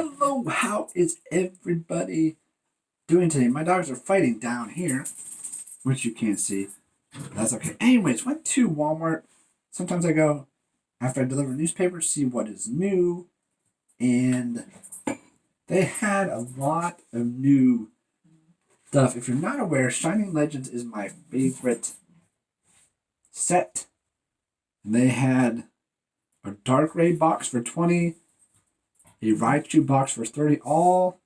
Hello, how is everybody doing today? My dogs are fighting down here, which you can't see. That's okay. Anyways, went to Walmart. Sometimes I go after I deliver newspapers, see what is new, and they had a lot of new stuff. If you're not aware, Shining Legends is my favorite set. And they had a dark gray box for 20, a Raichu box for 30, all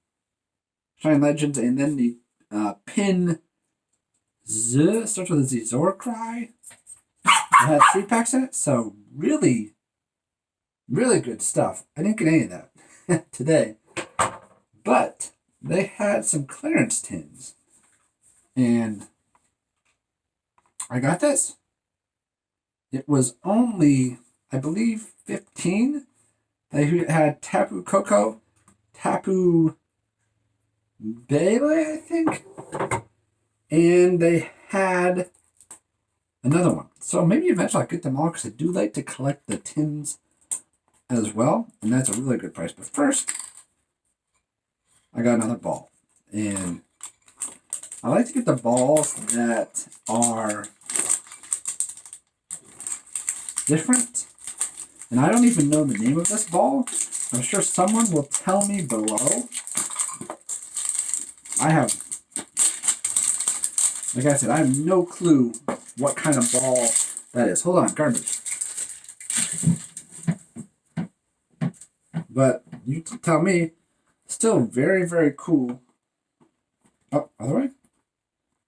Shining Legends, and then the pin Z starts with a Z, Zorcry. It had 3 packs in it, so really, really good stuff. I didn't get any of that today, but they had some clearance tins, and I got this. It was only, I believe, 15. They had Tapu Koko, Tapu Bele, I think, and they had another one. So maybe eventually I'll get them all because I do like to collect the tins as well, and that's a really good price. But first, I got another ball, and I like to get the balls that are different. And I don't even know the name of this ball. I'm sure someone will tell me below. Like I said, I have no clue what kind of ball that is. Hold on, garbage. But you tell me. Still very, very cool. Oh, other way?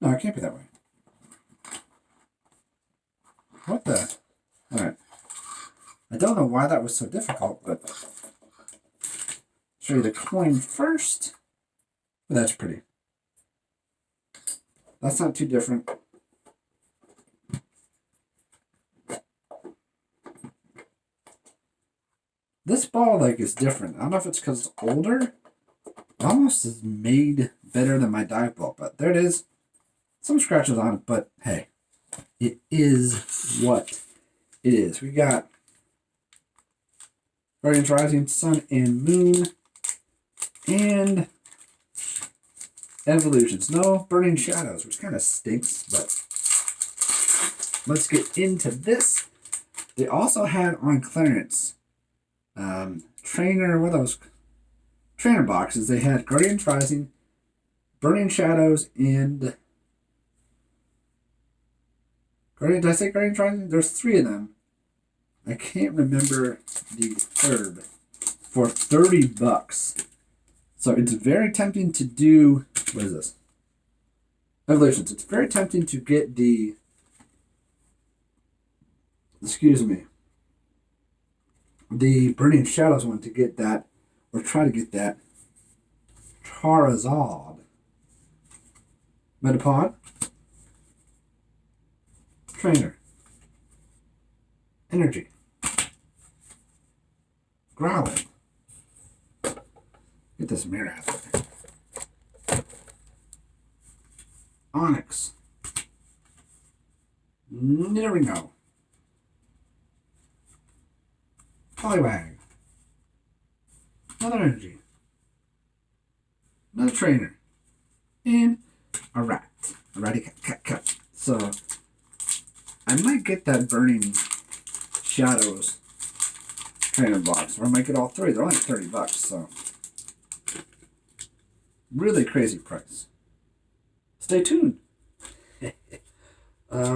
No, it can't be that way. What the? Alright. I don't know why that was so difficult, but show you the coin first. But that's pretty. That's not too different. This ball is different. I don't know if it's because it's older. It almost is made better than my dive ball, but there it is. Some scratches on it, but hey, it is what it is. We got Guardians Rising, Sun and Moon, and Evolutions. No Burning Shadows, which kind of stinks, but let's get into this. They also had on clearance trainer boxes. They had Guardians Rising, Burning Shadows, and did I say Guardians Rising? There's 3 of them. I can't remember the third. For $30. So it's very tempting to do. What is this? Evolutions. It's very tempting to get the. Excuse me. The Burning Shadows one to get that, or try to get that Charizard. Metapod. Trainer. Energy. Growlithe. Get this mirror out of there. Onyx. Nidorino. Poliwag. Another energy. Another trainer. And a rat. A ratty cat. So I might get that Burning Shadows trainer box, or I might get all 3. They're only $30, so really crazy price. Stay tuned. I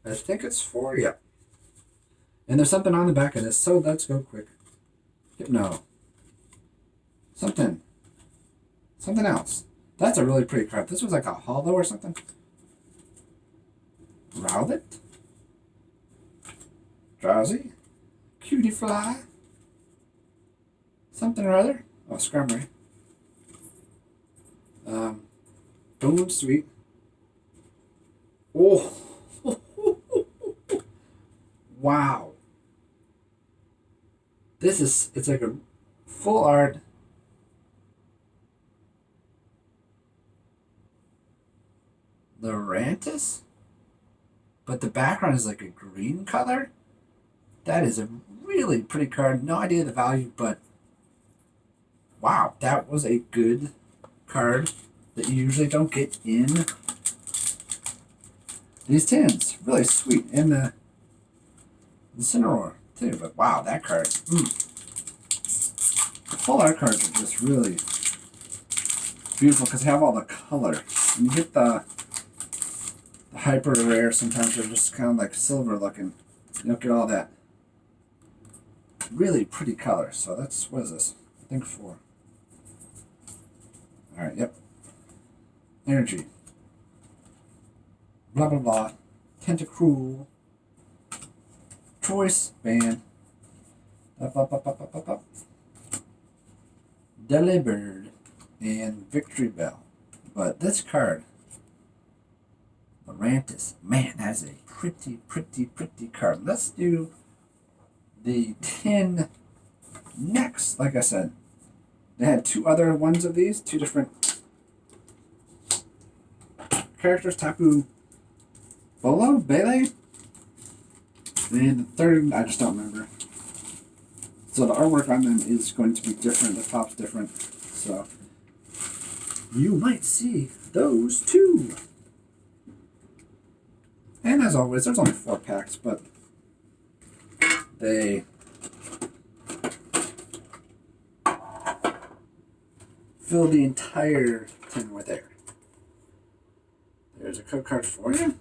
think it's 4. Yep. And there's something on the back of this, so let's go quick. No. Something else. That's a really pretty card. This was like a hollow or something. Rowlet. Drowsy. Cutie Fly. Something or other. Oh, Scrumray. Boom Sweet. Oh. Wow. It's like a full art. Lurantis? But the background is like a green color? That is a really pretty card. No idea the value, but Wow, that was a good card that you usually don't get in these tins. Really sweet. And the Incineroar, too. But wow, that card. The full art cards are just really beautiful because they have all the color. And you get the hyper rare, sometimes they're just kind of like silver looking. You don't get all that really pretty color. So that's, what is this? I think 4. Alright, yep. Energy. Blah blah blah. Tentacruel. Choice Band. Up. Delibird. And Victory Bell. But this card, Lurantis, man, that's a pretty card. Let's do the 10 next. Like I said, they had 2 other ones of these, 2 different characters, Tapu Bolo, Bele, and the third, I just don't remember. So the artwork on them is going to be different, the top's different, so you might see those 2. And as always, there's only 4 packs, but they fill the entire tin with air. There's a code card for you.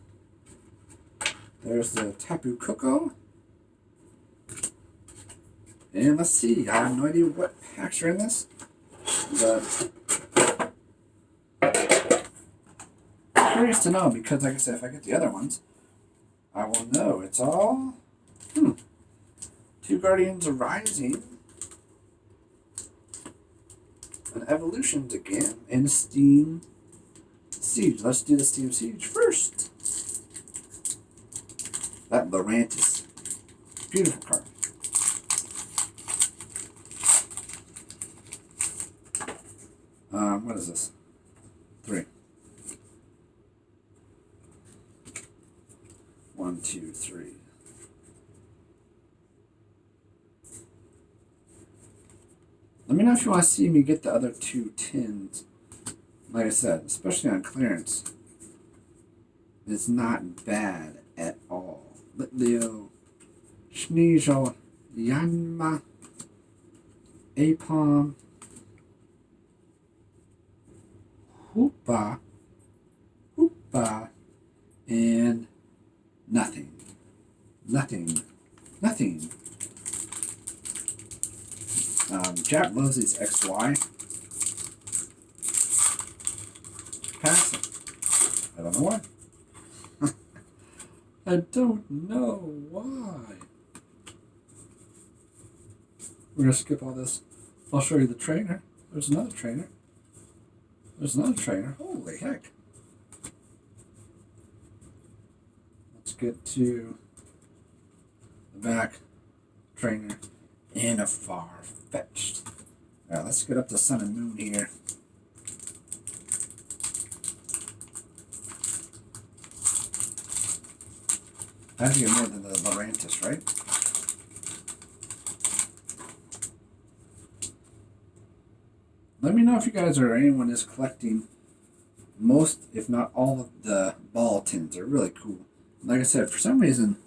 There's the Tapu Koko. And let's see, I have no idea what packs are in this, but I'm curious to know because, like I said, if I get the other ones, I will know. It's all 2 Guardians Rising, an Evolutions again, and a Steam Siege. Let's do the Steam Siege first. That Lurantis. Beautiful card. What is this? 3. 1, 2, 3. Let me know if you want to see me get the other 2 tins. Like I said, especially on clearance, it's not bad at all. Litleo, Sneasel, Yanma, Apom, Hoopa, and nothing. Jap loves these XY. Pass it. I don't know why. I don't know why. We're going to skip all this. I'll show you the trainer. There's another trainer. Holy heck. Let's get to the back. Trainer. And a far-fetched. Alright, let's get up to Sun and Moon here. I have to get more than the Lurantis, right? Let me know if you guys or anyone is collecting most, if not all, of the ball tins. They're really cool. Like I said, for some reason,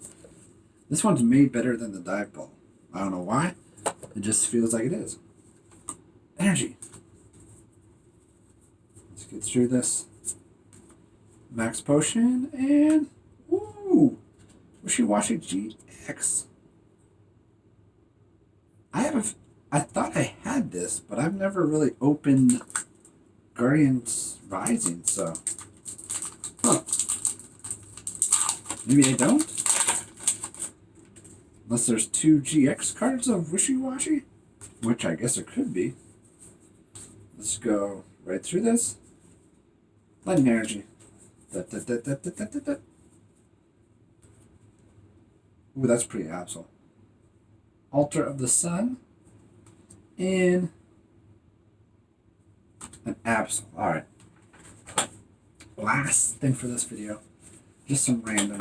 this one's made better than the dive ball. I don't know why. It just feels like it is. Energy. Let's get through this. Max Potion and ooh, Wishy-Washy GX. I thought I had this, but I've never really opened Guardians Rising, so maybe I don't. Unless there's 2 GX cards of Wishy-Washy, which I guess there could be. Let's go right through this. Lightning Energy. Ooh, that's pretty Absol. Altar of the Sun. And an Absol. Alright. Last thing for this video. Just some random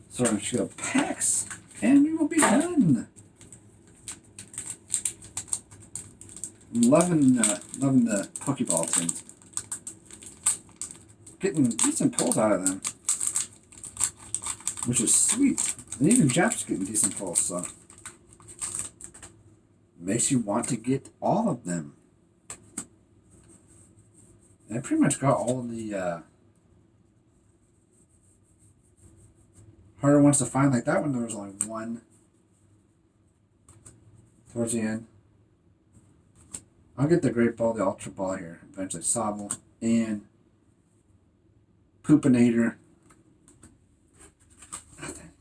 Sword and Shield packs. And we will be done. loving the Pokeball tins. Getting decent pulls out of them, which is sweet. And even Jap's getting decent pulls, so makes you want to get all of them. And I pretty much got all of the harder ones to find. Like that one, there was only one towards the end. I'll get the Great Ball, the Ultra Ball here eventually. Sobble and Poopinator. Nothing.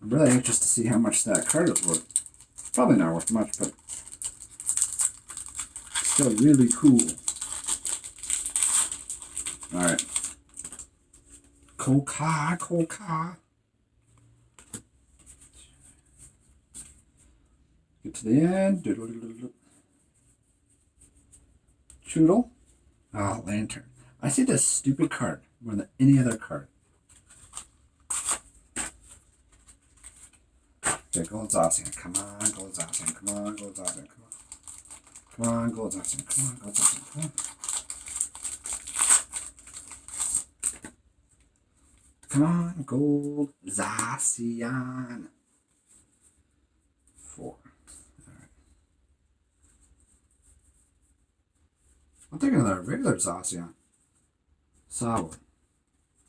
I'm really anxious to see how much that card is worth. Probably not worth much, but still really cool. Alright. Coca. Get to the end. Choodle. Ah, Lantern. I see this stupid card more than any other card. Okay, Gold Zacian. Come on, Gold Zacian. Come on, Gold Zacian. Come on. Come on, Gold Zacian. Come on, Gold Zacian. Come on. Come on, Gold Zacian. 4. Alright. I'm thinking of the regular Zacian. Sobble.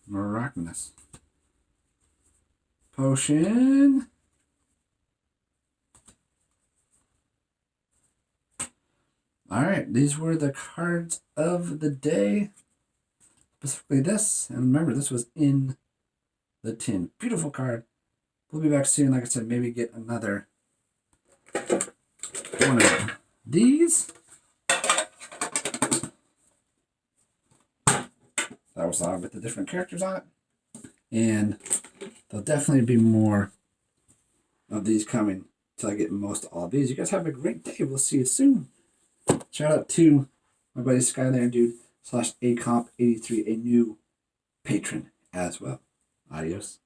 Miraculous. Potion. Alright, these were the cards of the day. Specifically this. And remember, this was in the tin. Beautiful card. We'll be back soon. Like I said, maybe get another one of these. That was with the different characters on it. And there'll definitely be more of these coming until I get most of all these. You guys have a great day. We'll see you soon. Shout out to my buddy Skylander Dude /AComp83, a new patron as well. Adios.